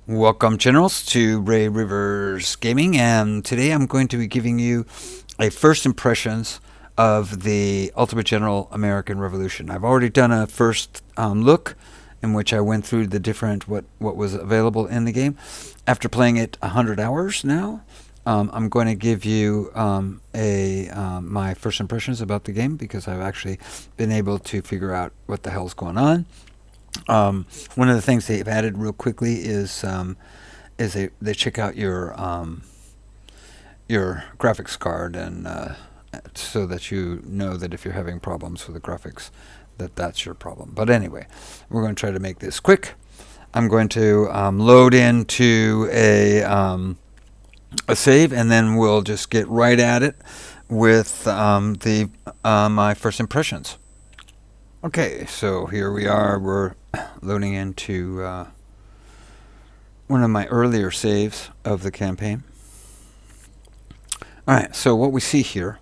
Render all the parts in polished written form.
Welcome, Generals, to Ray Rivers Gaming, and today I'm going to be giving you a first impressions of the Ultimate General American Revolution. I've already done a first look in which I went through the different what was available in the game. After playing it 100 hours now, I'm going to give you my first impressions about the game because I've actually been able to figure out what the hell's going on. One of the things they've added real quickly is they check out your graphics card and so that you know that if you're having problems with the graphics, that's your problem. But anyway, we're going to try to make this quick. I'm going to load into a save, and then we'll just get right at it with the my first impressions. Okay, so here we are. We're loading into one of my earlier saves of the campaign. All right, so what we see here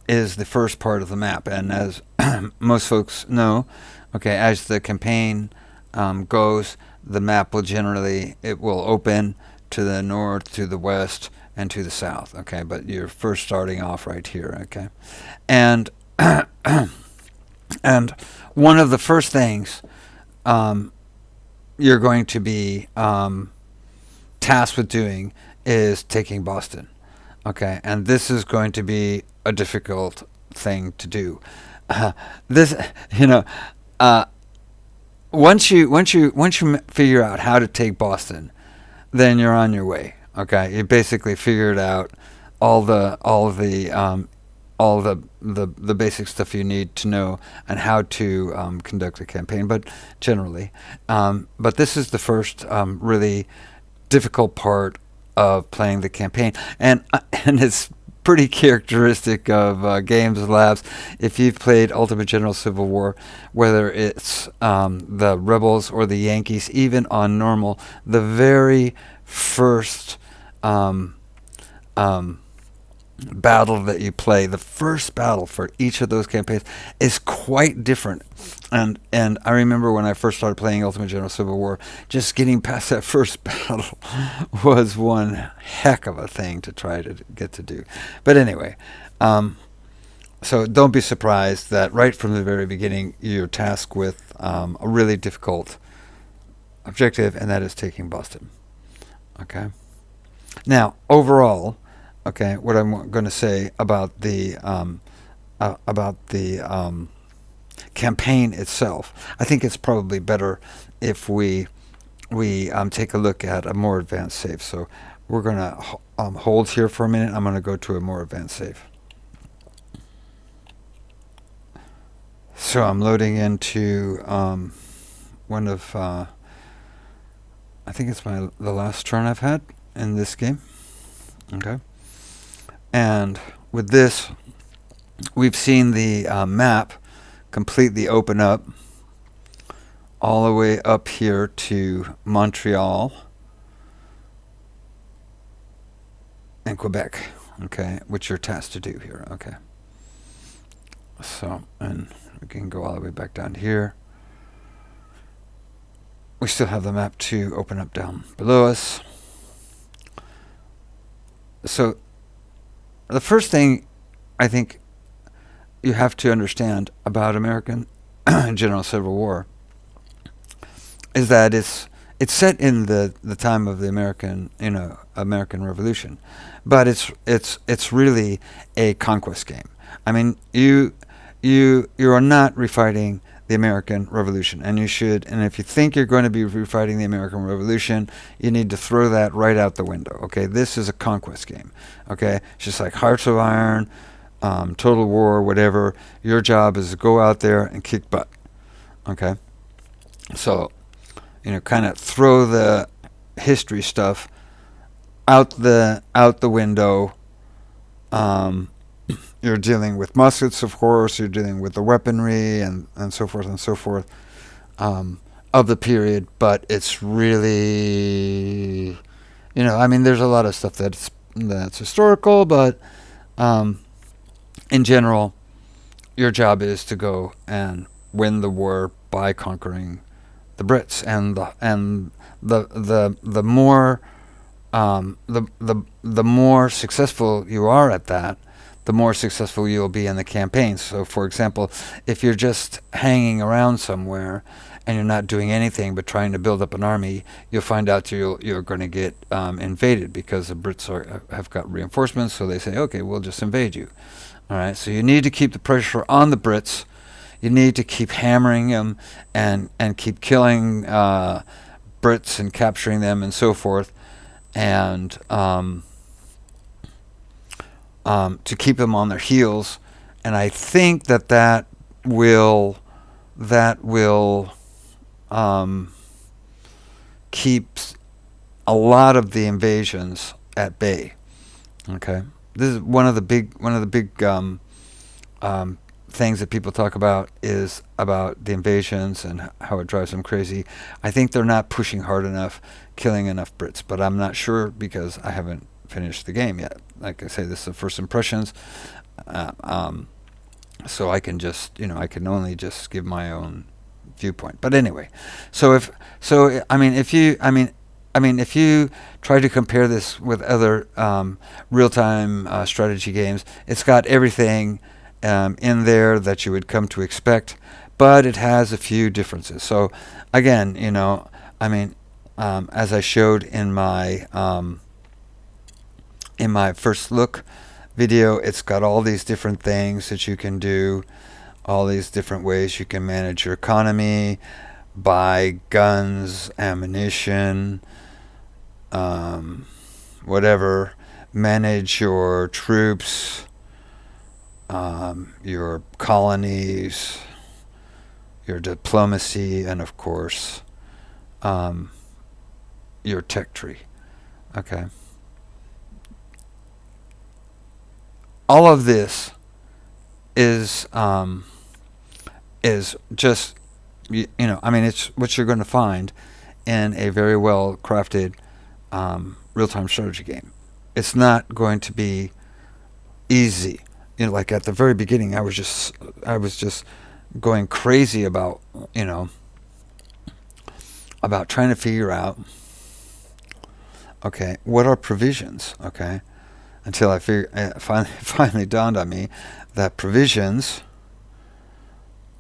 is the first part of the map, and as most folks know, okay, as the campaign goes, the map will it will open to the north, to the west, and to the south. Okay, but you're first starting off right here. Okay, and and one of the first things you're going to be tasked with doing is taking Boston. Okay, and this is going to be a difficult thing to do. This, you know, uh, once you figure out how to take Boston, then you're on your way. Okay, you basically figured out all the basic stuff you need to know and how to conduct a campaign. But generally, but this is the first really difficult part of playing the campaign, and it's pretty characteristic of games labs. If you've played Ultimate General Civil War, whether it's the Rebels or the Yankees, even on normal, the very first um, um, battle that you play, the first battle for each of those campaigns, is quite different. And I remember when I first started playing Ultimate General Civil War, just getting past that first battle was one heck of a thing to try to get to do. But anyway, so don't be surprised that right from the very beginning you're tasked with a really difficult objective, and that is taking Boston. Okay. Now, overall, okay, what I'm going to say about the campaign itself, I think it's probably better if we take a look at a more advanced save. So we're going to hold here for a minute. I'm going to go to a more advanced save. So I'm loading into one of I think it's the last turn I've had in this game. Okay. And with this, we've seen the map completely open up all the way up here to Montreal and Quebec, okay, which you're tasked to do here, okay. So, and we can go all the way back down here. We still have the map to open up down below us. So, the first thing I think you have to understand about American General Civil War is that it's set in the time of the American Revolution, but it's really a conquest game. I mean, you are not refighting the American Revolution, and you should. And if you think you're going to be refighting the American Revolution, you need to throw that right out the window. Okay, this is a conquest game. Okay, it's just like Hearts of Iron, Total War, whatever. Your job is to go out there and kick butt. Okay, so kind of throw the history stuff out the window. You're dealing with muskets, of course. You're dealing with the weaponry and so forth and so forth of the period. But it's really, I mean, there's a lot of stuff that's historical, but in general, your job is to go and win the war by conquering the Brits, and the more the more successful you are at that, the more successful you'll be in the campaigns. So, for example, if you're just hanging around somewhere and you're not doing anything but trying to build up an army, you'll find out you're going to get invaded, because the Brits have got reinforcements. So they say, okay, we'll just invade you. All right. So you need to keep the pressure on the Brits. You need to keep hammering them and keep killing Brits and capturing them and so forth, and to keep them on their heels. And I think that will keep a lot of the invasions at bay. Okay, this is one of the big things that people talk about, is about the invasions and how it drives them crazy. I think they're not pushing hard enough, killing enough Brits, but I'm not sure because I haven't finished the game yet. Like I say, this is the first impressions, so I can just, I can only just give my own viewpoint. But anyway, if you try to compare this with other real-time strategy games, it's got everything in there that you would come to expect, but it has a few differences. So again, as I showed in my first look video, it's got all these different things that you can do, all these different ways you can manage your economy, buy guns, ammunition, whatever, manage your troops, your colonies, your diplomacy, and of course, your tech tree. Okay. All of this is just, it's what you're going to find in a very well crafted real-time strategy game. It's not going to be easy. Like at the very beginning, I was just going crazy about trying to figure out, okay, what are provisions? Okay, until it finally dawned on me that provisions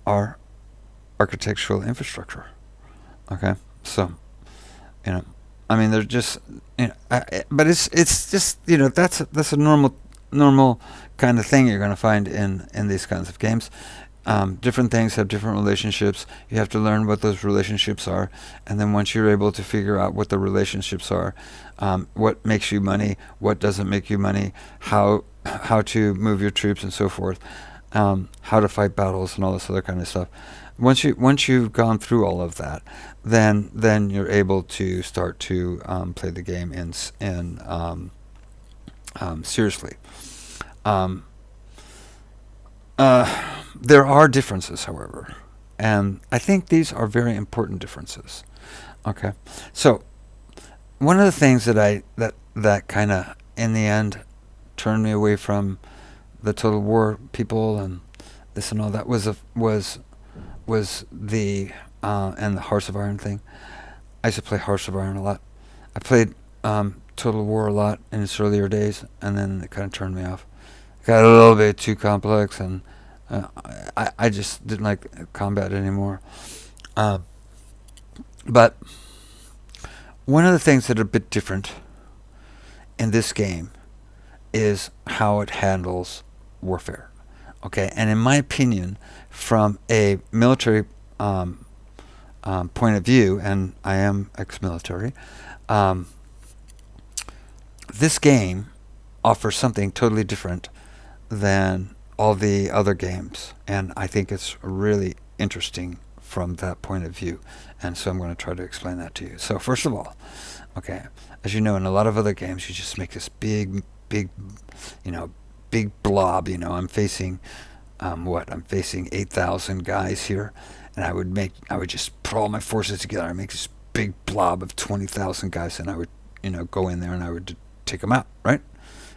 are architectural infrastructure. Okay, so they're just but it's just that's a normal kind of thing you're going to find in these kinds of games. Different things have different relationships. You have to learn what those relationships are, and then once you're able to figure out what the relationships are, what makes you money, what doesn't make you money, how to move your troops and so forth, how to fight battles and all this other kind of stuff. Once you've gone through all of that, then you're able to start to play the game in seriously. There are differences, however, and I think these are very important differences. Okay, so one of the things that kind of in the end turned me away from the Total War people and this and all that was the and the Hearts of Iron thing. I used to play Hearts of Iron a lot. I played Total War a lot in its earlier days, and then it kind of turned me off. It got a little bit too complex, and I just didn't like combat anymore. But one of the things that are a bit different in this game is how it handles warfare. Okay, and in my opinion, from a military point of view, and I am ex-military, this game offers something totally different than all the other games, and I think it's really interesting from that point of view, and so I'm going to try to explain that to you. So first of all, okay, as you know, in a lot of other games, you just make this big blob. I'm facing I'm facing 8,000 guys here, and I would just put all my forces together. I make this big blob of 20,000 guys, and I would go in there and I would take them out, right?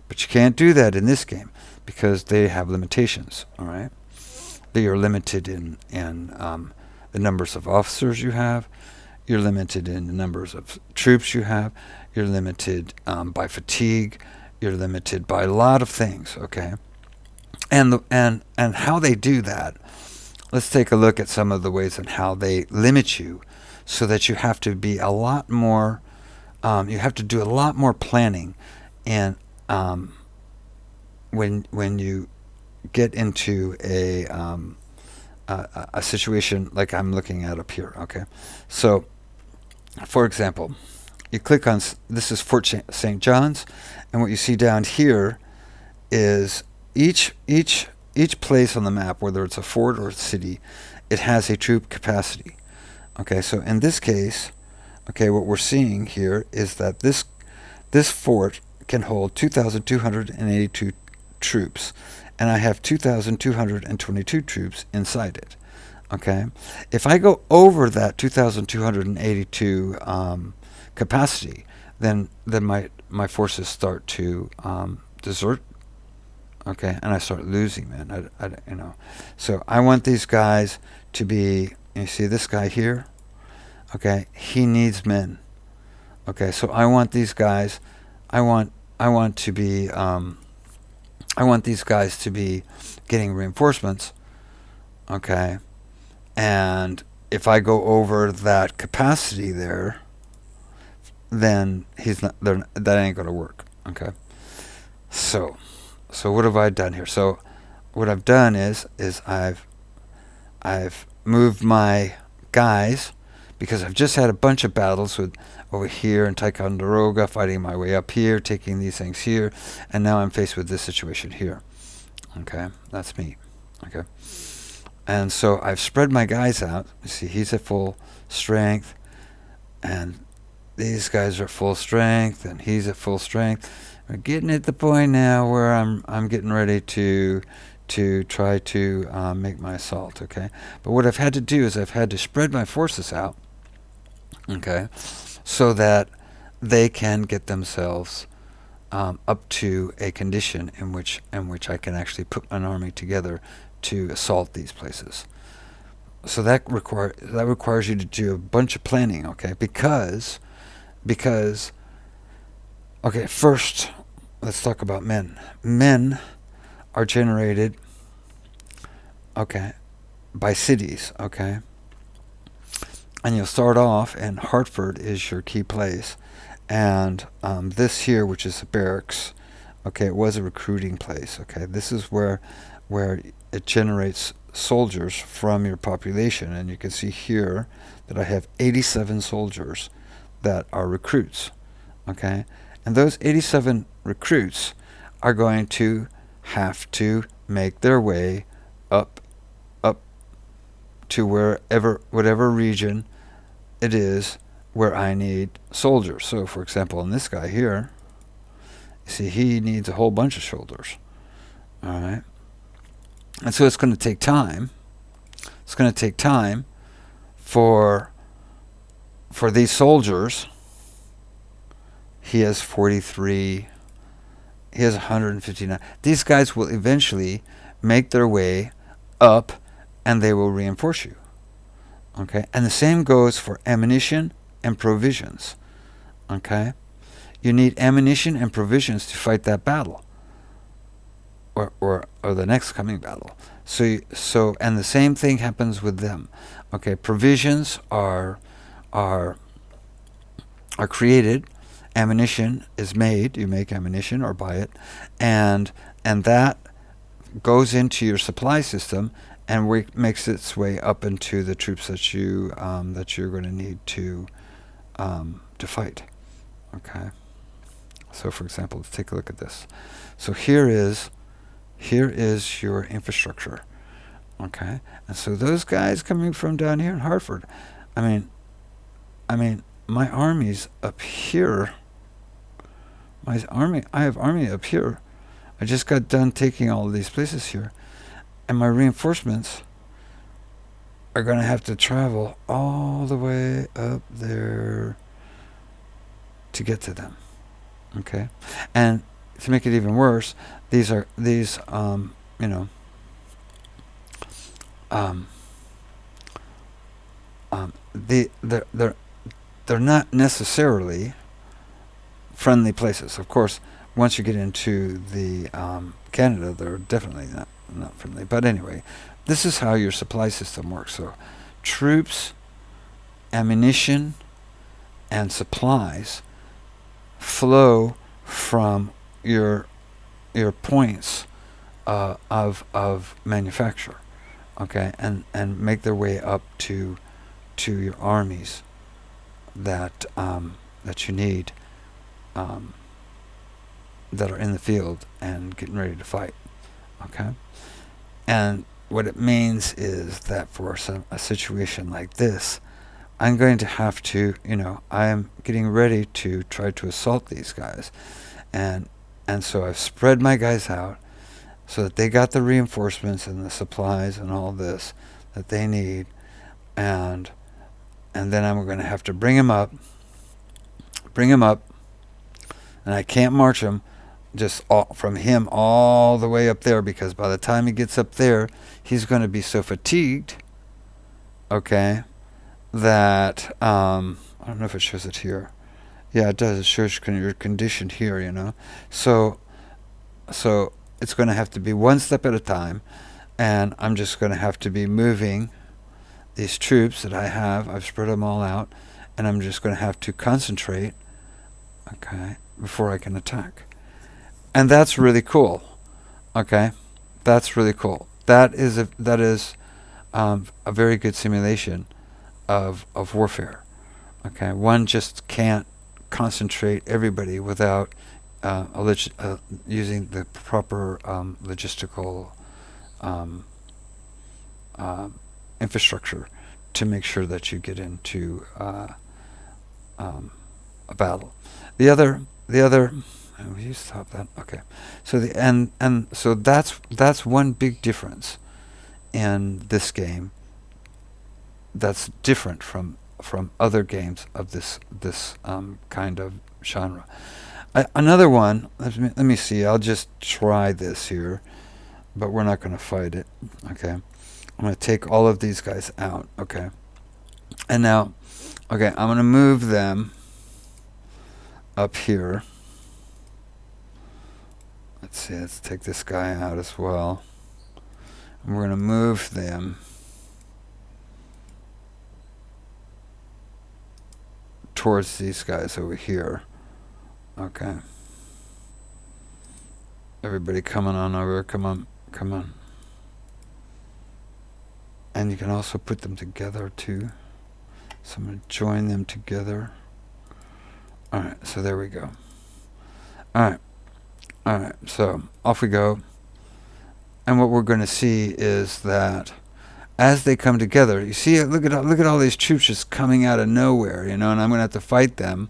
But you can't do that in this game because they have limitations. All right, they are limited in the numbers of officers you have. You're limited in the numbers of troops you have. You're limited by fatigue. You're limited by a lot of things. Okay, and how they do that. Let's take a look at some of the ways and how they limit you, so that you have to be a lot more. You have to do a lot more planning, and when you get into a situation like I'm looking at up here. Okay, so for example, you click on this is Fort St. John's, and what you see down here is each place on the map, whether it's a fort or a city, it has a troop capacity. Okay, so in this case, okay, what we're seeing here is that this fort can hold 2,282 troops, and I have 2,222 troops inside it. Okay, if I go over that 2,282 capacity, then my forces start to desert. Okay, and I start losing, man. So I want these guys to be. You see this guy here? Okay, he needs men. Okay, so I want these guys. I want to be. I want these guys to be getting reinforcements. Okay, and if I go over that capacity there, then he's not. That ain't gonna work. Okay, so what have I done here? So what I've done is I've moved my guys, because I've just had a bunch of battles with over here in Ticonderoga, fighting my way up here, taking these things here, and now I'm faced with this situation here. Okay, that's me. Okay, and so I've spread my guys out. You see, he's at full strength, and these guys are at full strength, and he's at full strength. We're getting at the point now where I'm getting ready to try to make my assault. Okay, but what I've had to do is I've had to spread my forces out. Okay, so that they can get themselves up to a condition in which I can actually put an army together to assault these places. So that requires you to do a bunch of planning. Okay, because okay, first let's talk about men. Men are generated, okay, by cities. Okay, and you'll start off, and Hartford is your key place, and this here, which is a barracks, okay, it was a recruiting place. Okay, this is where it generates soldiers from your population, and you can see here that I have 87 soldiers that are recruits. Okay, and those 87 recruits are going to have to make their way up to whatever region it is where I need soldiers. So, for example, in this guy here, you see he needs a whole bunch of soldiers. All right, and so it's going to take time. It's going to take time for these soldiers. He has 43. He has 159. These guys will eventually make their way up, and they will reinforce you. Okay, and the same goes for ammunition and provisions. Okay, you need ammunition and provisions to fight that battle, or the next coming battle. So and the same thing happens with them. Okay, provisions are created. Ammunition is made. You make ammunition or buy it, and that goes into your supply system and makes its way up into the troops that you're going to need to fight. Okay. So, for example, let's take a look at this. So here is your infrastructure. Okay, and so those guys coming from down here in Hartford, I mean, my army's up here. I have army up here. I just got done taking all of these places here, and my reinforcements are going to have to travel all the way up there to get to them. Okay, and to make it even worse, these they're not necessarily friendly places. Of course, once you get into the Canada, they're definitely not friendly. But anyway, this is how your supply system works. So, troops, ammunition, and supplies flow from your points of manufacture, okay, and make their way up to your armies that you need, um, that are in the field and getting ready to fight, okay. And what it means is that for a situation like this, I'm going to have to, I'm getting ready to try to assault these guys, and so I've spread my guys out so that they got the reinforcements and the supplies and all this that they need, and then I'm going to have to bring him up, and I can't march him just from him all the way up there, because by the time he gets up there, he's going to be so fatigued, okay, that I don't know if it shows it here. Yeah, it does. It shows your condition here, So it's going to have to be one step at a time, and I'm just going to have to be moving these troops that I have. I've spread them all out, and I'm just going to have to concentrate, okay, before I can attack. And that's really cool, okay? That's really cool. That is a very good simulation of warfare, okay? One just can't concentrate everybody without using the proper logistical infrastructure to make sure that you get into a battle. The other. Oh, you stop that. Okay. So so that's one big difference in this game. That's different from other games of this kind of genre. Another one. Let me see. I'll just try this here, but we're not going to fight it. Okay. I'm going to take all of these guys out. Okay. And now, okay, I'm going to move them up here. Let's see. Let's take this guy out as well. And we're going to move them towards these guys over here. Okay. Everybody coming on over. Come on. And you can also put them together too. So I'm going to join them together. Alright, so there we go. Alright, so off we go. And what we're going to see is that as they come together, you see, look at all these troops just coming out of nowhere, and I'm going to have to fight them.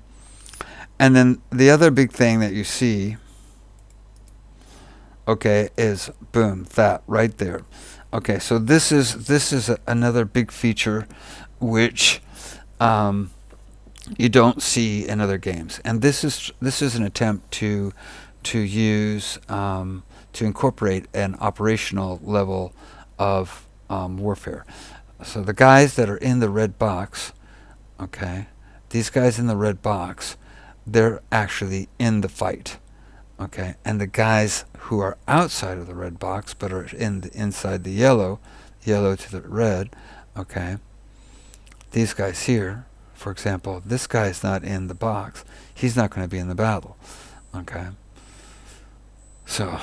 And then the other big thing that you see, okay, is boom, that right there. Okay, so this is another big feature which you don't see in other games, and this is an attempt to use to incorporate an operational level of warfare. So the guys that are in the red box, okay, these guys in the red box, they're actually in the fight, okay, and the guys who are outside of the red box but are inside the yellow to the red, okay, these guys here, for example, this guy's not in the box, he's not going to be in the battle, okay. So,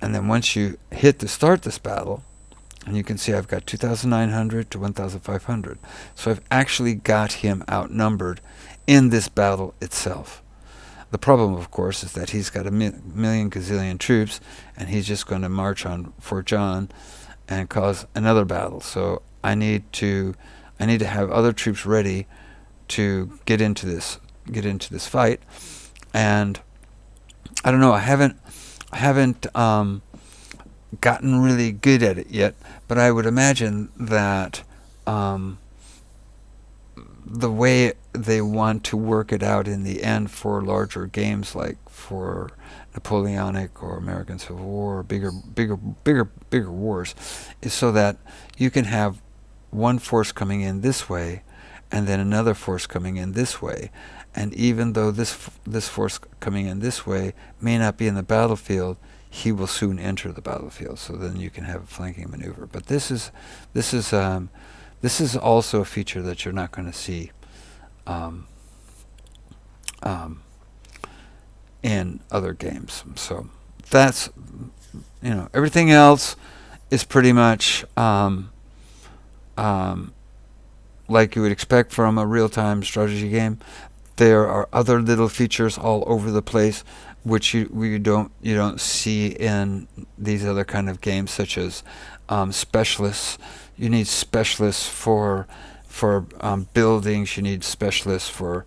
and then once you hit to start this battle, and you can see I've got 2,900 to 1,500. So I've actually got him outnumbered in this battle itself. The problem, of course, is that he's got a million gazillion troops, and he's just going to march on Fort John and cause another battle. So I need to have other troops ready to get into this fight. And I don't know. I haven't gotten really good at it yet, but I would imagine that the way they want to work it out in the end for larger games like for Napoleonic or American Civil War, or bigger wars, is so that you can have one force coming in this way, and then another force coming in this way. And even though this force coming in this way may not be in the battlefield, he will soon enter the battlefield. So then you can have a flanking maneuver. But this is also a feature that you're not going to see um, um, in other games. So that's, everything else is pretty much like you would expect from a real-time strategy game. There are other little features all over the place which you don't see in these other kind of games, such as specialists. You need specialists for buildings. You need specialists for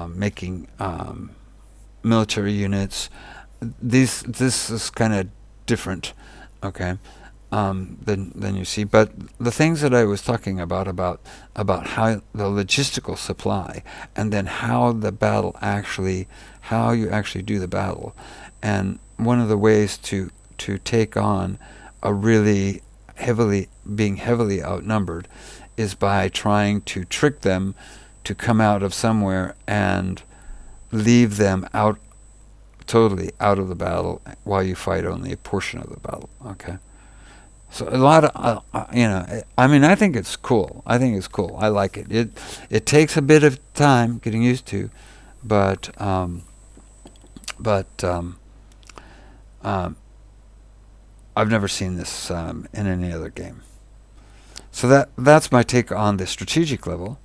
making military units. This is kind of different, okay, than you see. But the things that I was talking about how the logistical supply, and then how you actually do the battle, and one of the ways to take on a really being heavily outnumbered is by trying to trick them to come out of somewhere and leave them totally out of the battle while you fight only a portion of the battle. Okay. So a lot of, I think it's cool. I like it. It takes a bit of time getting used to, but I've never seen this in any other game. So that's my take on the strategic level,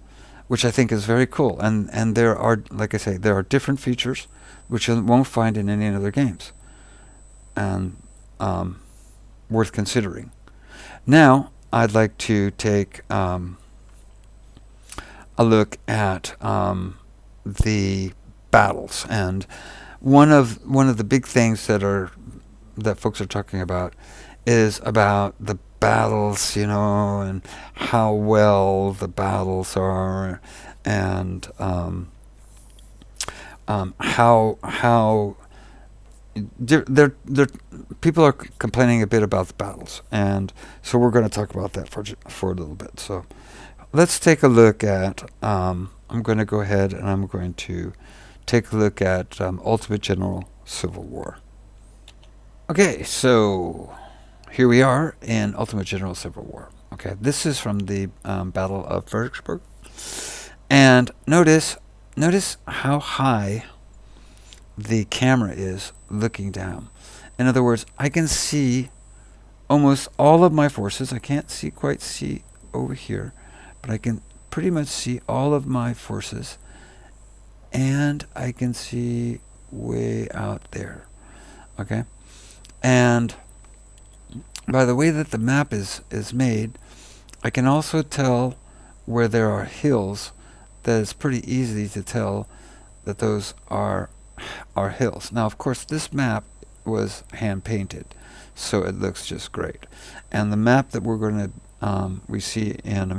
which I think is very cool. And there are, like I say, there are different features which you won't find in any other games, and worth considering. Now, I'd like to take a look at the battles, and one of the big things that folks are talking about is about the battles, and how well the battles are, and how people are complaining a bit about the battles, and so we're going to talk about that for a little bit. So let's take a look at. I'm going to go ahead and I'm going to take a look at Ultimate General Civil War. Okay, so here we are in Ultimate General Civil War. Okay, this is from the Battle of Fredericksburg, and notice how high the camera is looking down. In other words, I can see almost all of my forces. I can't quite see over here, but I can pretty much see all of my forces, and I can see way out there. Okay, and by the way that the map is made, I can also tell where there are hills. That it's pretty easy to tell that those are hills. Now, of course, this map was hand painted, so it looks just great. And the map that we're going to we see in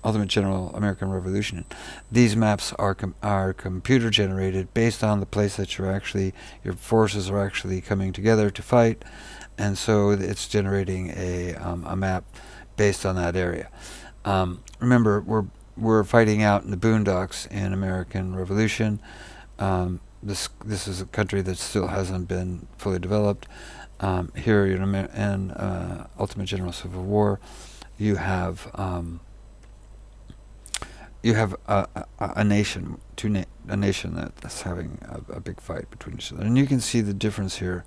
Ultimate General American Revolution, these maps are computer generated based on the place that your forces are actually coming together to fight, and so it's generating a map based on that area. Remember, we're fighting out in the boondocks in American Revolution. This is a country that still hasn't been fully developed. Here in Ultimate General Civil War, you have a nation, a nation that's having a big fight between each other, and you can see the difference here.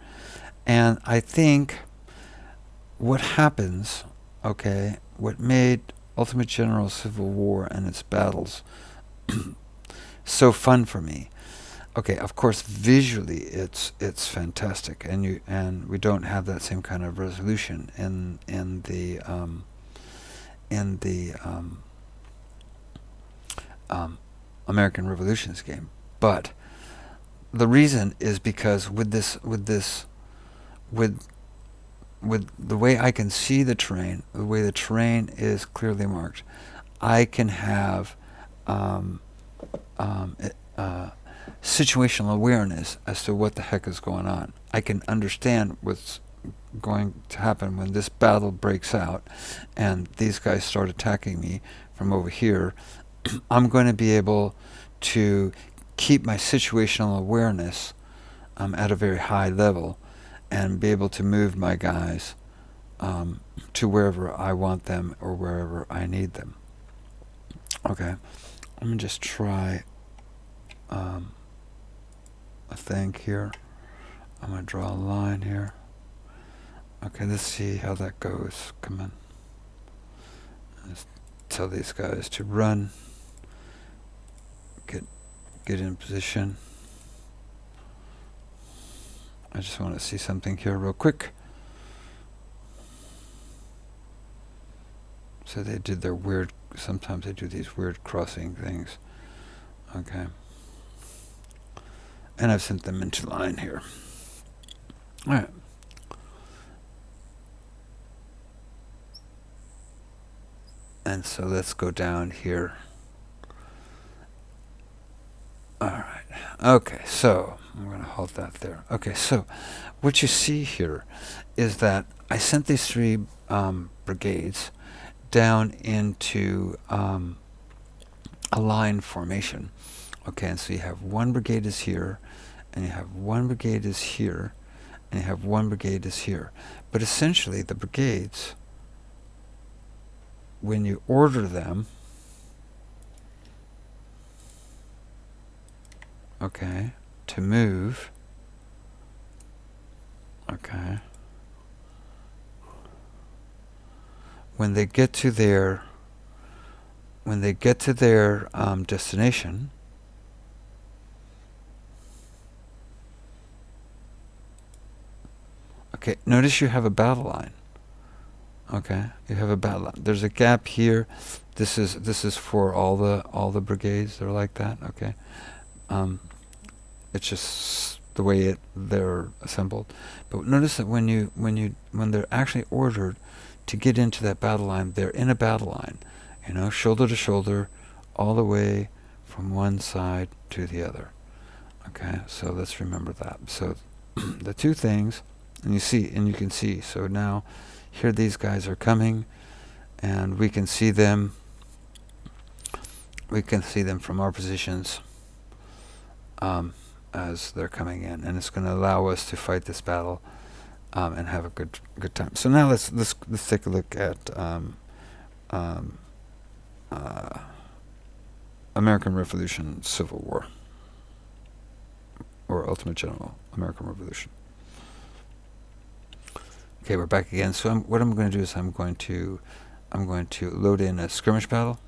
And I think what happens, what made Ultimate General Civil War and its battles so fun for me. Okay, of course, visually it's fantastic, and we don't have that same kind of resolution in the American Revolutions game. But the reason is because with the way I can see the terrain, the way the terrain is clearly marked, I can have situational awareness as to what the heck is going on. I can understand what's going to happen when this battle breaks out and these guys start attacking me from over here, I'm going to be able to keep my situational awareness at a very high level and be able to move my guys to wherever I want them or wherever I need them. Okay, let me just try a thing here. I'm going to draw a line here. Okay, let's see how that goes. Come on. Let's tell these guys to run. Get in position. I just want to see something here real quick. So they did their weird, sometimes they do these weird crossing things. Okay. And I've sent them into line here. All right. And so let's go down here. All right. Okay, so I'm going to halt that there. Okay, so what you see here is that I sent these three brigades down into a line formation. Okay, and so you have one brigade is here, and you have one brigade is here, and you have one brigade is here. But essentially, the brigades, when you order them, okay, to move, okay, when they get to their destination, okay, notice you have a battle line. Okay, you have a battle line. There's a gap here. This is for all the brigades. They're like that. Okay, it's just the way they're assembled. But notice that when they're actually ordered to get into that battle line, they're in a battle line, shoulder to shoulder, all the way from one side to the other. Okay, so let's remember that. So the two things, and you can see. So now, here these guys are coming, and we can see them. We can see them from our positions as they're coming in, and it's going to allow us to fight this battle and have a good time. So now let's take a look at American Revolution, Civil War, or Ultimate General American Revolution. Okay, we're back again. So what I'm going to do is I'm going to load in a skirmish battle.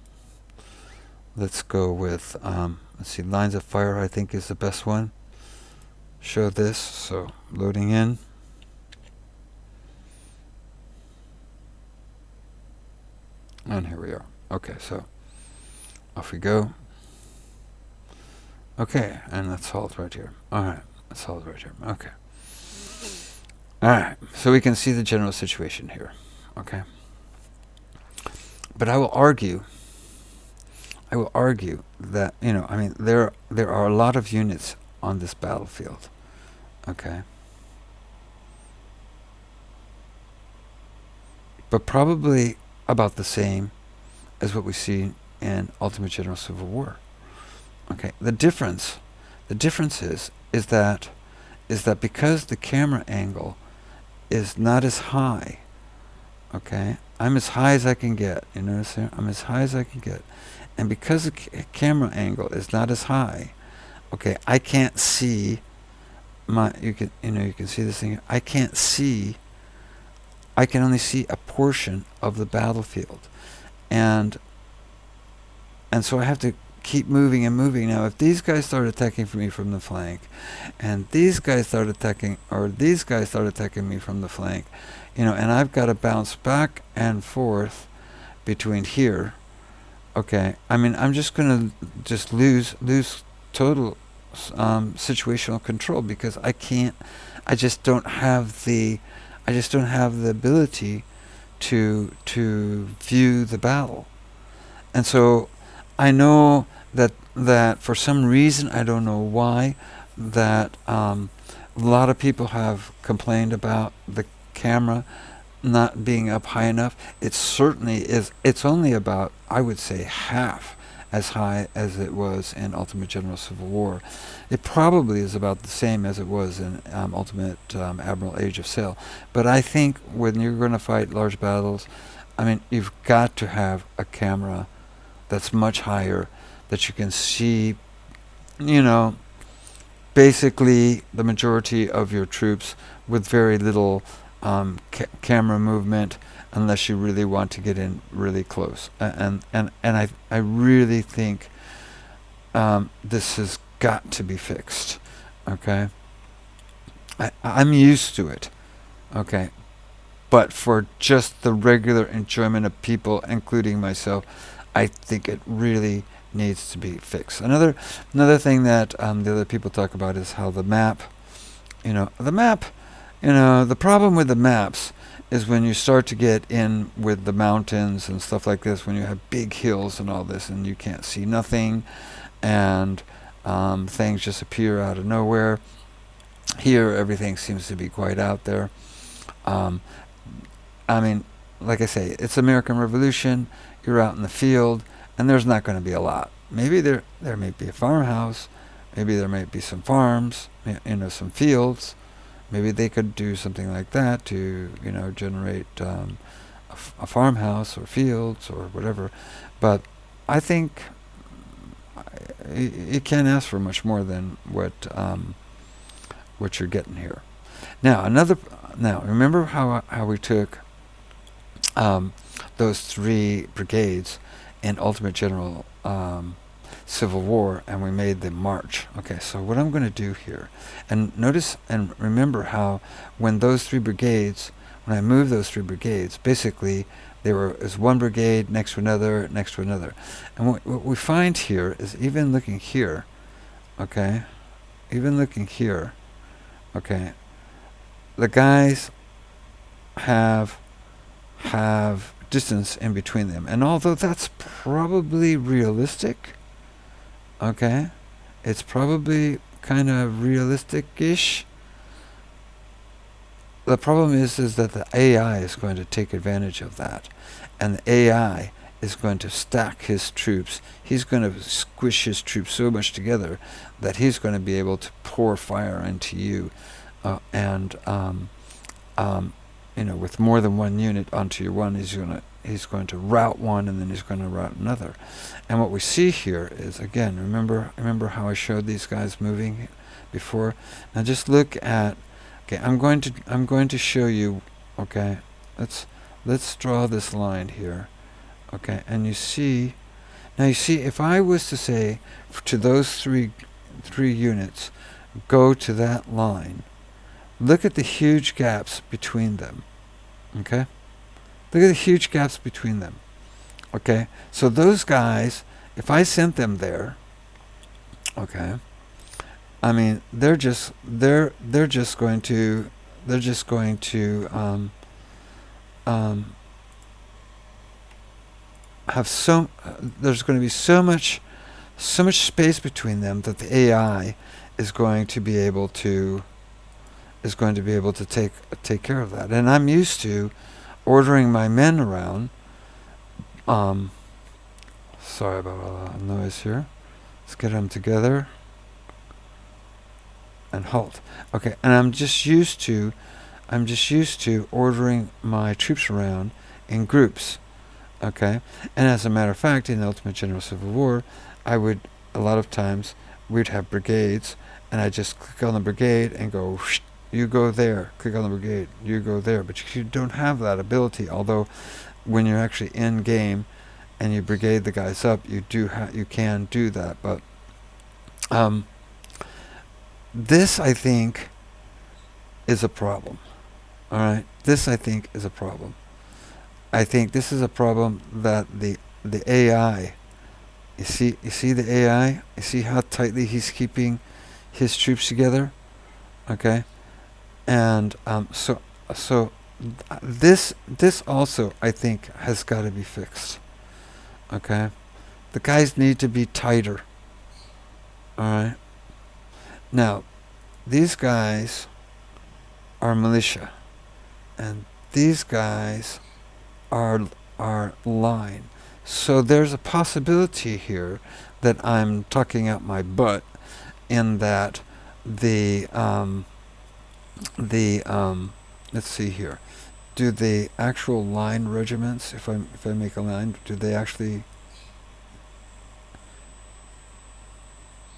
Let's go with let's see, lines of fire. I think is the best one. Show this. So loading in. And here we are. Okay, so off we go. Okay, and let's halt right here. All right, let's halt right here. Okay. All right, so we can see the general situation here. Okay. But I will argue that, there are a lot of units on this battlefield. Okay. But probably about the same as what we see in Ultimate General Civil War. Okay. The difference is that because the camera angle is not as high. Okay, I'm as high as I can get. You notice here? I'm as high as I can get, and because the camera angle is not as high, okay, I can't see you can see this thing. I can't see. I can only see a portion of the battlefield, and so I have to keep moving and moving. Now, if these guys start attacking me from the flank, and these guys start attacking me from the flank, and I've got to bounce back and forth between here. Okay, I'm just going to lose total situational control because I just don't have the ability to view the battle. And so I know that for some reason, I don't know why, that a lot of people have complained about the camera not being up high enough. It certainly is. It's only about, I would say, half as high as it was in Ultimate General Civil War. It probably is about the same as it was in Ultimate Admiral Age of Sail. But I think when you're going to fight large battles, I mean, you've got to have a camera that's much higher, that you can see, you know, basically the majority of your troops with very little camera movement, unless you really want to get in really close. And I really think this has got to be fixed. Okay, I'm used to it. Okay, but for just the regular enjoyment of people, including myself, I think it really needs to be fixed. Another thing that the other people talk about is how the map, the problem with the maps is when you start to get in with the mountains and stuff like this, when you have big hills and all this, and you can't see nothing, and things just appear out of nowhere. Here, everything seems to be quite out there. I mean, like I say, it's American Revolution. You're out in the field, and there's not going to be a lot. Maybe there may be a farmhouse. Maybe there might be some farms, some fields. Maybe they could do something like that to, generate a farmhouse or fields or whatever. But I think you can't ask for much more than what you're getting here. Now, remember how we took those 3 brigades in Ultimate General Civil War, and we made them march. Okay, so what I'm going to do here, and notice and remember how when I moved those 3 brigades, basically they were as one brigade next to another, next to another. And what we find here is even looking here, okay, the guys have distance in between them. And although that's probably realistic, okay, it's probably kind of realistic-ish, the problem is that the AI is going to take advantage of that. And the AI is going to stack his troops. He's going to squish his troops so much together that he's going to be able to pour fire into you. With more than one unit onto your one, he's going to rout one, and then he's going to rout another. And what we see here is, again, remember how I showed these guys moving before? Now just look at. Okay, I'm going to show you. Okay, let's draw this line here. Okay, and you see if I was to say to those three units, go to that line. Look at the huge gaps between them. Okay? Look at the huge gaps between them. Okay? So those guys, if I sent them there, okay, I mean, they're just going to have there's going to be so much space between them that the AI is going to be able to take care of that. And I'm used to ordering my men around. Sorry about all the noise here. Let's get them together and halt. Okay, and I'm just used to ordering my troops around in groups. Okay, and as a matter of fact, in the Ultimate General Civil War, a lot of times we'd have brigades, and I just click on the brigade and go, you go there. Click on the brigade, you go there. But you don't have that ability. Although, when you're actually in game and you brigade the guys up, you can do that. But this, I think, is a problem. All right, this, I think, is a problem. I think this is a problem that the AI. You see the AI. You see how tightly he's keeping his troops together. Okay, and so this also, I think, has got to be fixed. Okay, the guys need to be tighter. All right. Now, these guys are militia. and these guys are line. So there's a possibility here that I'm tucking out my butt in that the the let's see here. Do the actual line regiments, if I make a line, do they actually?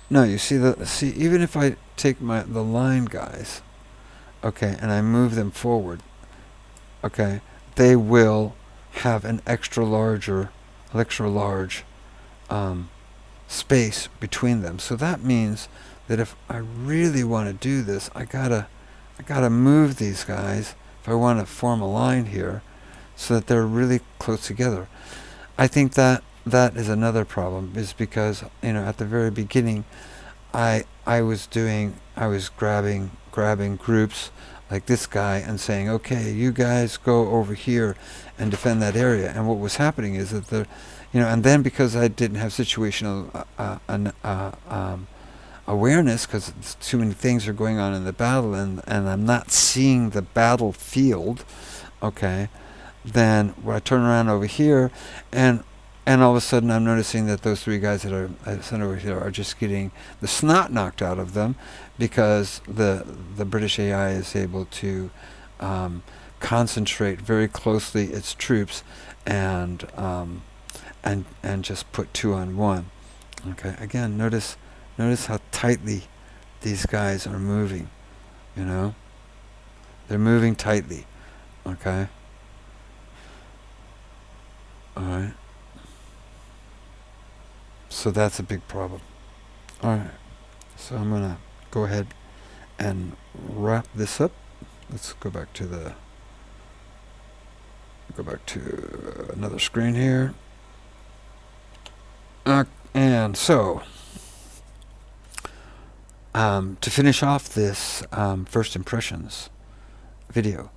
No, you see even if I take the line guys, okay, and I move them forward, okay, they will have an extra large um, space between them. So that means that if I really want to do this, I gotta move these guys if I want to form a line here, so that they're really close together. I think that is another problem, is because at the very beginning, I was grabbing groups like this guy and saying, okay, you guys go over here and defend that area. And what was happening is that and then because I didn't have situational awareness, because too many things are going on in the battle, and I'm not seeing the battlefield, okay, then when I turn around over here, and all of a sudden I'm noticing that those three guys that I sent over here are just getting the snot knocked out of them, because the British AI is able to concentrate very closely its troops, and and just put 2 on 1. Okay, again, notice how tightly these guys are moving. You know, they're moving tightly. Okay. All right. So that's a big problem. All right. So I'm gonna go ahead and wrap this up. Let's go back to another screen here. And so, to finish off this first impressions video,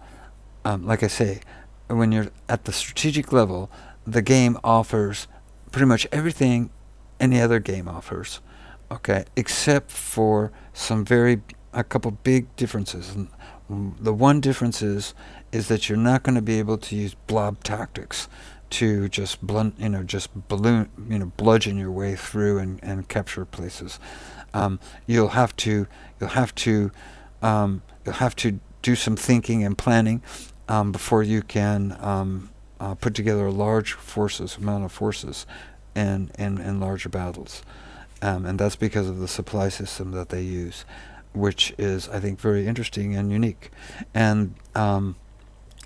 like I say, when you're at the strategic level, the game offers pretty much everything any other game offers, okay, except for a couple big differences. And the one difference is that you're not going to be able to use blob tactics to just bludgeon your way through and capture places. You'll have to do some thinking and planning before you can put together a large amount of forces in larger battles. And that's because of the supply system that they use, which is, I think, very interesting and unique. And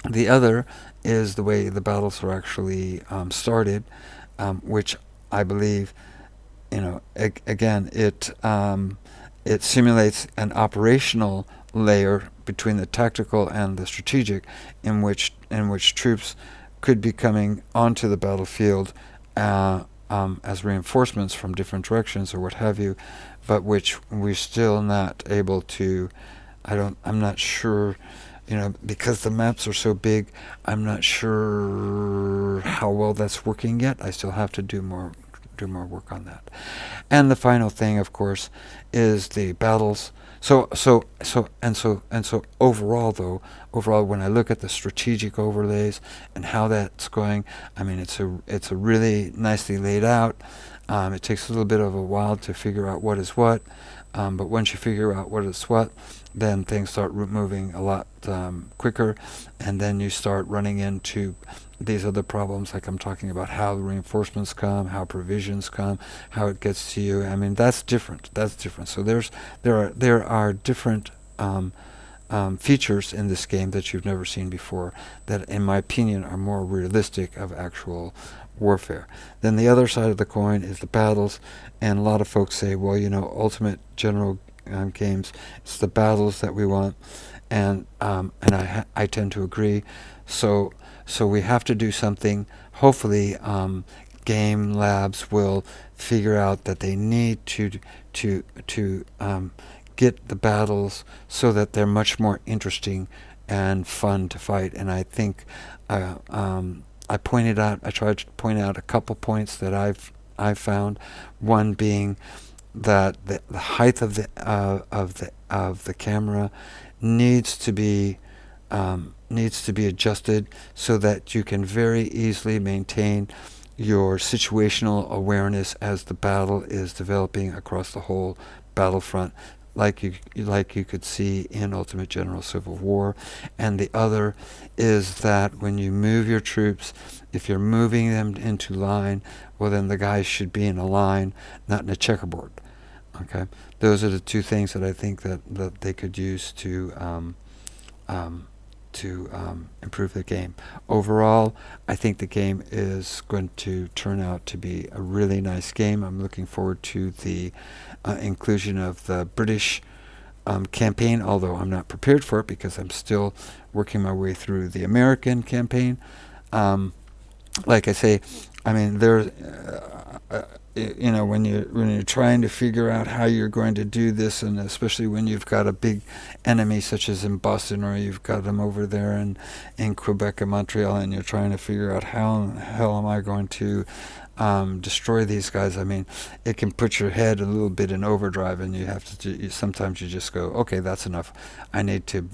the other is the way the battles are actually started, which I believe, again, it simulates an operational layer between the tactical and the strategic, in which troops could be coming onto the battlefield as reinforcements from different directions or what have you, but which we're still not able to. I'm not sure, because the maps are so big. I'm not sure how well that's working yet. I still have to do more work on that. And the final thing, of course, is the battles. So overall, when I look at the strategic overlays and how that's going, I mean, it's a really nicely laid out. It takes a little bit of a while to figure out what is what, but once you figure out what is what, then things start moving a lot quicker, and then you start running into these other problems, like I'm talking about, how the reinforcements come, how provisions come, how it gets to you. I mean, that's different. So there are different features in this game that you've never seen before, that, in my opinion, are more realistic of actual warfare. Then the other side of the coin is the battles, and a lot of folks say, well, Ultimate General games, it's the battles that we want, and I tend to agree. So we have to do something. Hopefully, game labs will figure out that they need to get the battles so that they're much more interesting and fun to fight. And I think I tried to point out a couple points that I've found. One being that the height of the camera needs to be needs to be adjusted so that you can very easily maintain your situational awareness as the battle is developing across the whole battlefront, like you could see in Ultimate General Civil War. And the other is that when you move your troops, if you're moving them into line, well, then the guys should be in a line, not in a checkerboard. Okay, those are the two things that I think that they could use um, to improve the game. Overall, I think the game is going to turn out to be a really nice game. I'm looking forward to the inclusion of the British campaign, although I'm not prepared for it because I'm still working my way through the American campaign. Um, like I say, I mean, when you're trying to figure out how you're going to do this, and especially when you've got a big enemy such as in Boston, or you've got them over there in Quebec and Montreal, and you're trying to figure out how in the hell am I going to destroy these guys. I mean, it can put your head a little bit in overdrive, and you have to. Sometimes you just go, okay, that's enough. I need to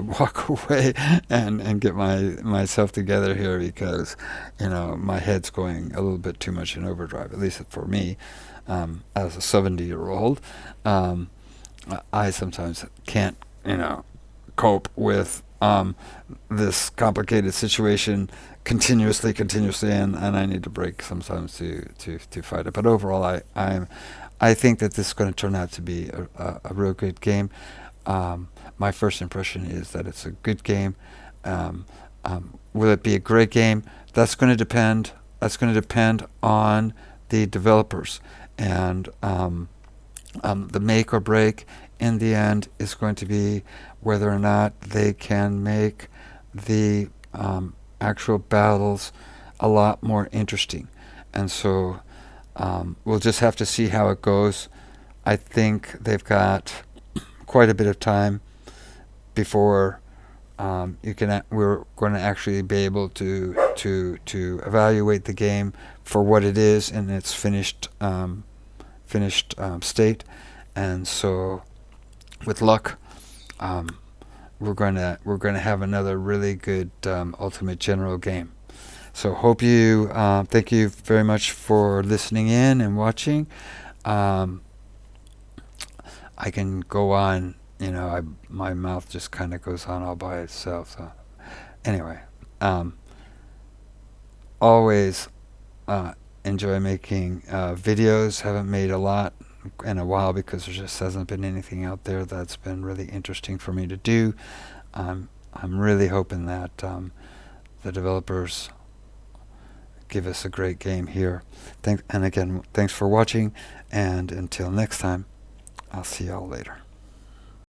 walk away and get myself together here because, my head's going a little bit too much in overdrive. At least for me, as a 70-year-old, I sometimes can't, cope with this complicated situation continuously, and I need to break sometimes to fight it. But overall, I think that this is going to turn out to be a real good game. My first impression is that it's a good game. Will it be a great game? That's going to depend. That's going to depend on the developers, and the make or break in the end is going to be whether or not they can make the actual battles a lot more interesting. And so we'll just have to see how it goes. I think they've got quite a bit of time before we're going to actually be able to evaluate the game for what it is in its finished state. And so, with luck, we're going to have another really good Ultimate General game. So thank you very much for listening in and watching. I can go on, my mouth just kind of goes on all by itself. So anyway, always enjoy making videos. Haven't made a lot in a while because there just hasn't been anything out there that's been really interesting for me to do. I'm really hoping that the developers give us a great game here. And again, thanks for watching, and until next time, I'll see y'all later.